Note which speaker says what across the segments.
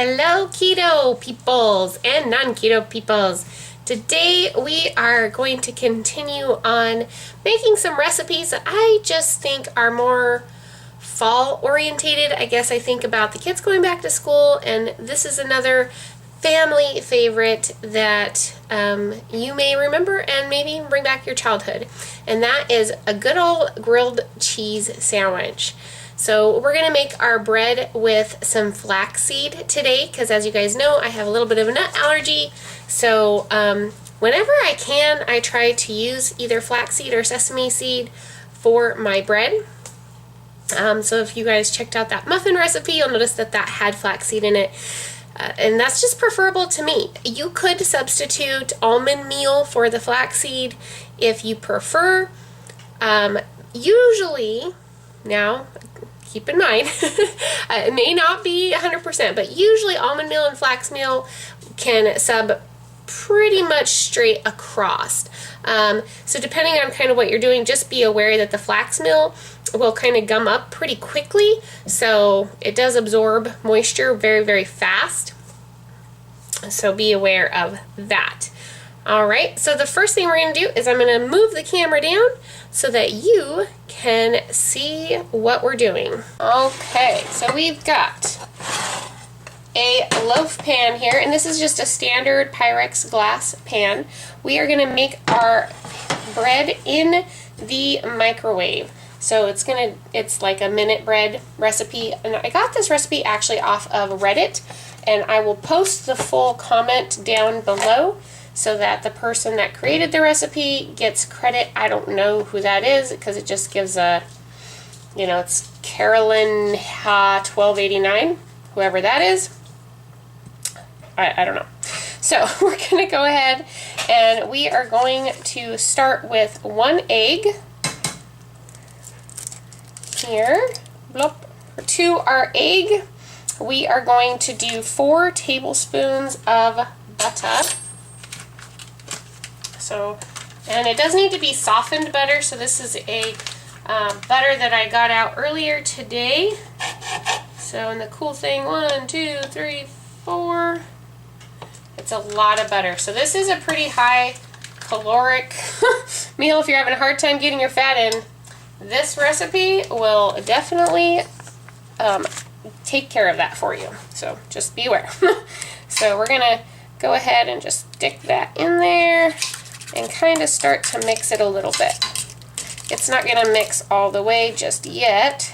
Speaker 1: Hello keto peoples and non-keto peoples. Today we are going to continue on making some recipes that I just think are more fall orientated. I guess I think about the kids going back to school, and this is another family favorite that you may remember and maybe bring back your childhood, and that is a good old grilled cheese sandwich. So we're going to make our bread with some flaxseed today because, as you guys know, I have a little bit of a nut allergy. So whenever I can, I try to use either flaxseed or sesame seed for my bread. So if you guys checked out that muffin recipe, you'll notice that that had flaxseed in it. And that's just preferable to me. You could substitute almond meal for the flaxseed if you prefer. Usually, now, keep in mind, it may not be 100%, but usually almond meal and flax meal can sub pretty much straight across. So depending on kind of what you're doing, just be aware that the flax meal will kind of gum up pretty quickly, so it does absorb moisture very, very fast. So be aware of that. Alright, so the first thing we're going to do is I'm going to move the camera down so that you can see what we're doing. Okay, so we've got a loaf pan here, and this is just a standard Pyrex glass pan. We are going to make our bread in the microwave. So it's like a minute bread recipe, and I got this recipe actually off of Reddit, and I will post the full comment down below so that the person that created the recipe gets credit. I don't know who that is because it just gives a, it's Carolyn 1289, whoever that is. I don't know. So we're going to go ahead and we are going to start with 1 egg here. Bloop. To our egg, we are going to do 4 tablespoons of butter. So, and it does need to be softened butter, so this is a butter that I got out earlier today. So, and the cool thing, 1, 2, 3, 4, it's a lot of butter. So this is a pretty high caloric meal if you're having a hard time getting your fat in. This recipe will definitely take care of that for you, so just be aware. So we're going to go ahead and just stick that in there and kind of start to mix it a little bit. It's not going to mix all the way just yet,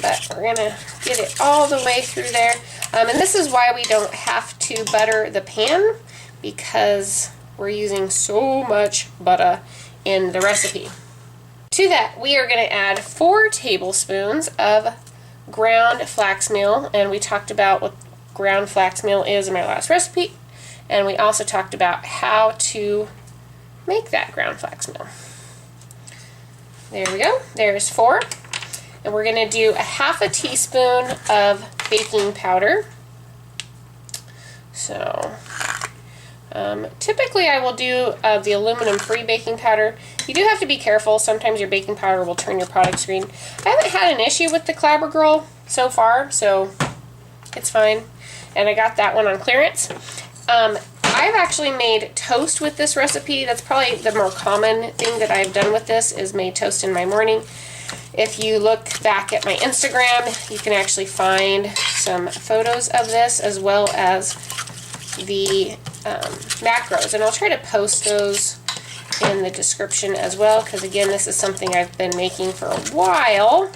Speaker 1: but we're going to get it all the way through there. And this is why we don't have to butter the pan, because we're using so much butter in the recipe. To that, we are going to add 4 tablespoons of ground flax meal, and we talked about what ground flax meal is in my last recipe. And we also talked about how to make that ground flax meal. There we go. There's 4. And we're going to do a 1/2 teaspoon of baking powder. So, typically I will do the aluminum-free baking powder. You do have to be careful. Sometimes your baking powder will turn your product screen. I haven't had an issue with the Clabber Girl so far, so it's fine. And I got that one on clearance. I've actually made toast with this recipe. That's probably the more common thing that I've done with this, is made toast in my morning. If you look back at my Instagram, you can actually find some photos of this as well as the macros. And I'll try to post those in the description as well, because again, this is something I've been making for a while.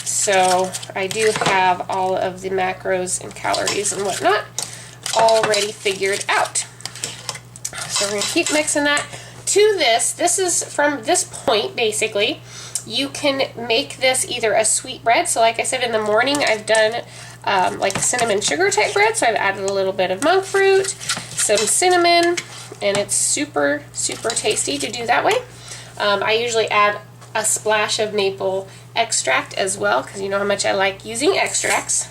Speaker 1: So I do have all of the macros and calories and whatnot already figured out. So we're going to keep mixing that. To this is from this point, basically, you can make this either a sweet bread. So like I said, in the morning I've done like cinnamon sugar type bread. So I've added a little bit of monk fruit, some cinnamon, and it's super, super tasty to do that way. I usually add a splash of maple extract as well, because you know how much I like using extracts.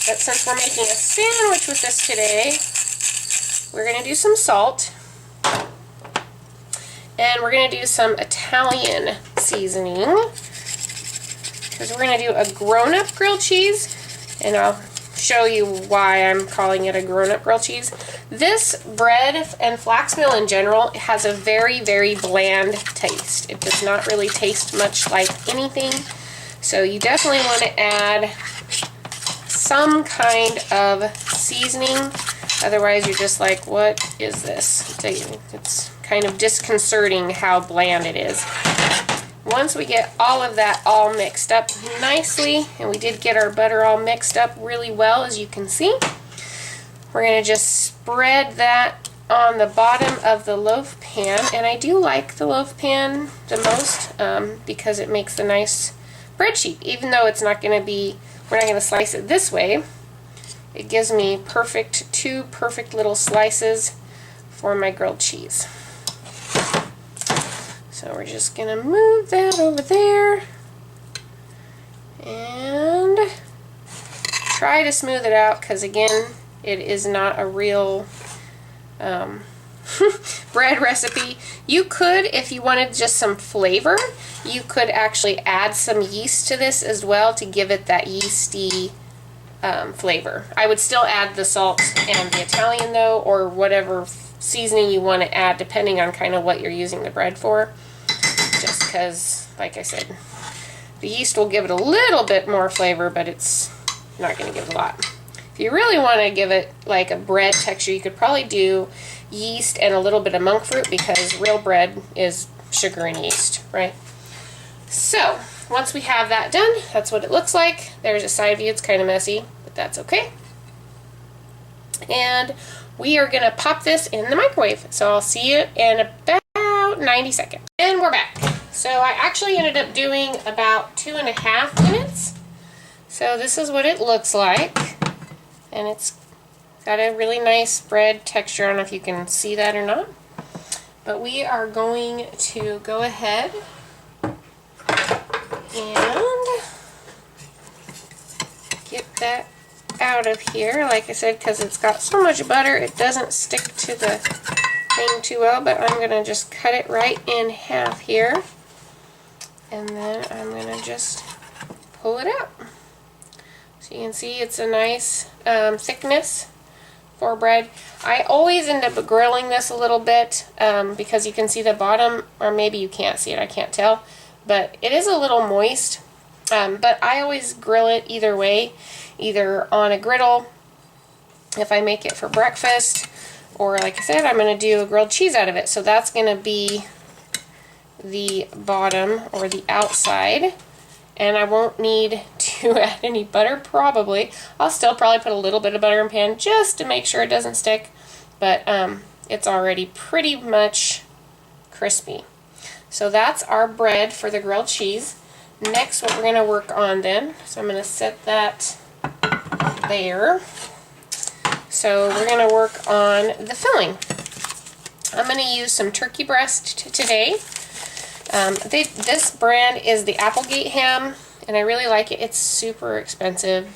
Speaker 1: But since we're making a sandwich with this today, we're going to do some salt. And we're going to do some Italian seasoning, because we're going to do a grown-up grilled cheese, and I'll show you why I'm calling it a grown-up grilled cheese. This bread and flax meal in general has a very, very bland taste. It does not really taste much like anything. So you definitely want to add some kind of seasoning. Otherwise you're just like, what is this? It's kind of disconcerting how bland it is. Once we get all of that all mixed up nicely, and we did get our butter all mixed up really well, as you can see, we're going to just spread that on the bottom of the loaf pan. And I do like the loaf pan the most because it makes a nice bread sheet. Even though it's not going to be, we're not going to slice it this way, it gives me two perfect little slices for my grilled cheese. So we're just going to move that over there and try to smooth it out, because again, it is not a real bread recipe. You could, if you wanted just some flavor, you could actually add some yeast to this as well to give it that yeasty flavor. I would still add the salt and the Italian though, or whatever seasoning you want to add depending on kind of what you're using the bread for. Just because, like I said, the yeast will give it a little bit more flavor, but it's not going to give a lot. If you really want to give it like a bread texture, you could probably do yeast and a little bit of monk fruit, because real bread is sugar and yeast, right? So, once we have that done, that's what it looks like. There's a side view. It's kind of messy, but that's okay. And we are going to pop this in the microwave. So I'll see you in about 90 seconds. And we're back. So I actually ended up doing about 2.5 minutes. So this is what it looks like. And it's got a really nice bread texture. I don't know if you can see that or not. But we are going to go ahead and get that out of here. Like I said, because it's got so much butter, it doesn't stick to the thing too well, but I'm going to just cut it right in half here, and then I'm going to just pull it out. So you can see it's a nice thickness for bread. I always end up grilling this a little bit because you can see the bottom, or maybe you can't see it, I can't tell, but it is a little moist. But I always grill it either way, either on a griddle if I make it for breakfast, or like I said, I'm going to do a grilled cheese out of it. So that's going to be the bottom or the outside, and I won't need to add any butter probably. I'll still probably put a little bit of butter in pan just to make sure it doesn't stick, but it's already pretty much crispy. So that's our bread for the grilled cheese. Next, what we're going to work on then, so I'm going to set that there. So we're going to work on the filling. I'm going to use some turkey breast today. This brand is the Applegate ham, and I really like it. It's super expensive.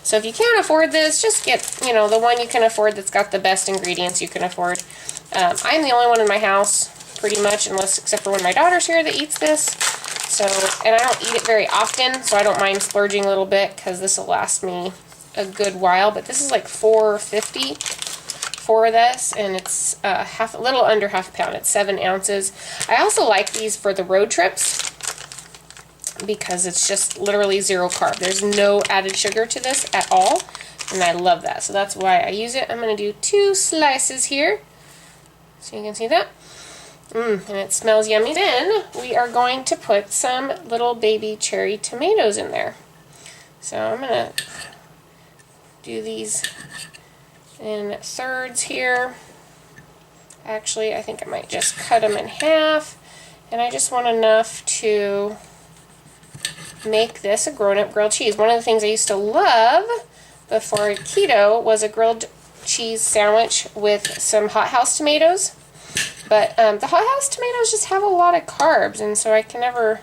Speaker 1: So if you can't afford this, just get, the one you can afford that's got the best ingredients you can afford. I'm the only one in my house, pretty much, except for when my daughter's here that eats this. So, and I don't eat it very often, so I don't mind splurging a little bit, because this will last me a good while. But this is like $4.50 for this, and it's a little under half a pound. It's 7 ounces. I also like these for the road trips because it's just literally 0 carb. There's no added sugar to this at all, and I love that. So that's why I use it. I'm going to do 2 slices here, so you can see that. And it smells yummy. Then we are going to put some little baby cherry tomatoes in there. So I'm going to do these in thirds here. Actually, I think I might just cut them in half. And I just want enough to make this a grown-up grilled cheese. One of the things I used to love before keto was a grilled cheese sandwich with some hothouse tomatoes. But the hothouse tomatoes just have a lot of carbs, and so I can never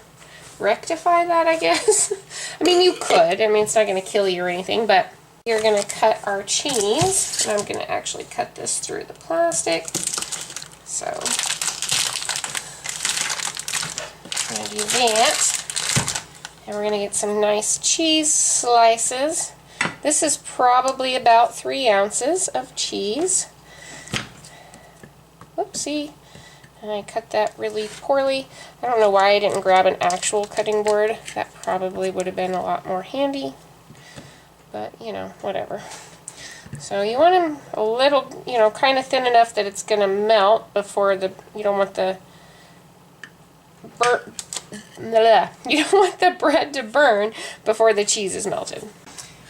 Speaker 1: rectify that, I guess. I mean, you could. I mean, it's not going to kill you or anything, but you're going to cut our cheese. And I'm going to actually cut this through the plastic. So, I'm going to do that. And we're going to get some nice cheese slices. This is probably about 3 ounces of cheese. Whoopsie. And I cut that really poorly. I don't know why I didn't grab an actual cutting board. That probably would have been a lot more handy. But, you know, whatever. So you want them a little, you know, kind of thin enough that it's going to melt before the, you don't want the you don't want the bread to burn before the cheese is melted.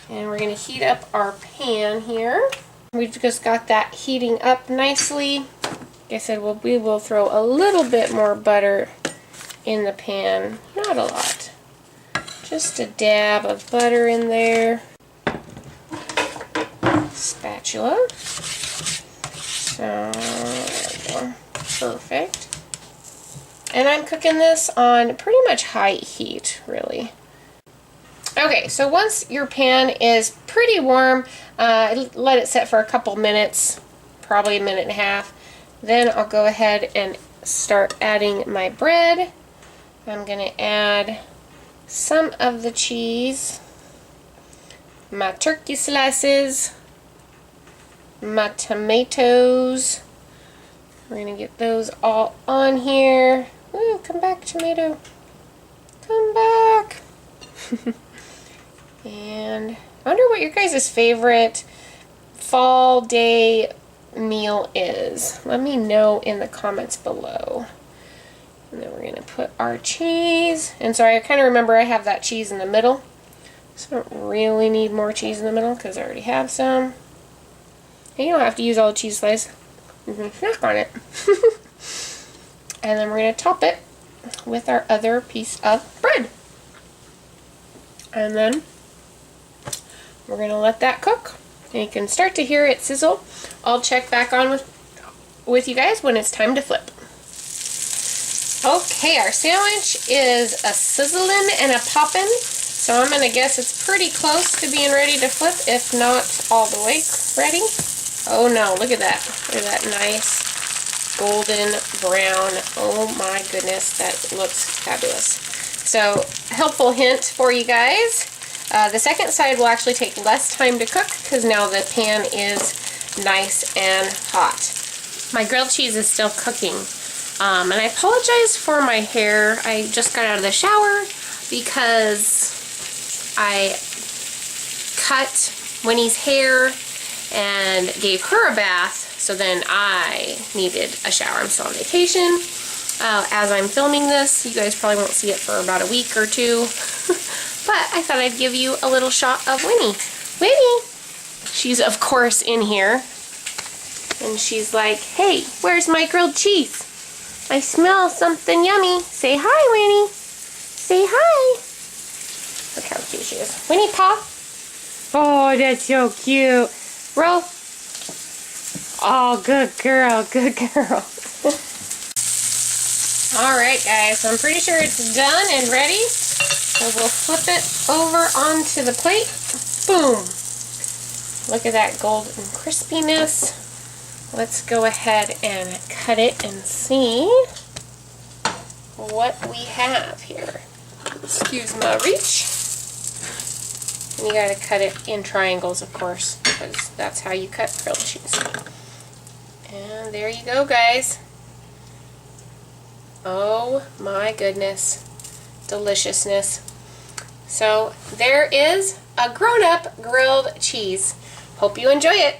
Speaker 1: And we're going to heat up our pan here. We've just got that heating up nicely. Like I said, we will throw a little bit more butter in the pan. Not a lot. Just a dab of butter in there. Spatula. So, there we go. Perfect. And I'm cooking this on pretty much high heat, really. Okay, so once your pan is pretty warm, let it set for a couple minutes, probably a minute and a half. Then I'll go ahead and start adding my bread. I'm going to add some of the cheese, my turkey slices, my tomatoes. We're going to get those all on here. Ooh, come back, tomato. Come back. And I wonder what your guys' favorite fall day meal is. Let me know in the comments below. And then we're going to put our cheese. And sorry, I kind of remember I have that cheese in the middle. So I don't really need more cheese in the middle because I already have some. And you don't have to use all the cheese slices. Snack on it. And then we're going to top it with our other piece of bread. And then we're going to let that cook. And you can start to hear it sizzle. I'll check back on with you guys when it's time to flip. Okay, our sandwich is a sizzling and a popping. So I'm going to guess it's pretty close to being ready to flip, if not all the way ready. Oh no, look at that. Look at that nice golden brown. Oh my goodness, that looks fabulous. So, helpful hint for you guys. The second side will actually take less time to cook because now the pan is nice and hot. My grilled cheese is still cooking. And I apologize for my hair. I just got out of the shower because I cut Winnie's hair and gave her a bath, so then I needed a shower. I'm still on vacation. As I'm filming this, you guys probably won't see it for about a week or two, but I thought I'd give you a little shot of Winnie. Winnie! She's of course in here, and she's like, hey, where's my grilled cheese? I smell something yummy. Say hi, Winnie. Say hi. Look how cute she is. Winnie, paw. Oh, that's so cute. Roll. Oh, good girl, good girl. Alright guys, so I'm pretty sure it's done and ready. So we'll flip it over onto the plate. Boom. Look at that golden crispiness. Let's go ahead and cut it and see what we have here. Excuse my reach. And you gotta cut it in triangles, of course, because that's how you cut grilled cheese. And there you go, guys. Oh my goodness. Deliciousness. So there is a grown-up grilled cheese. Hope you enjoy it.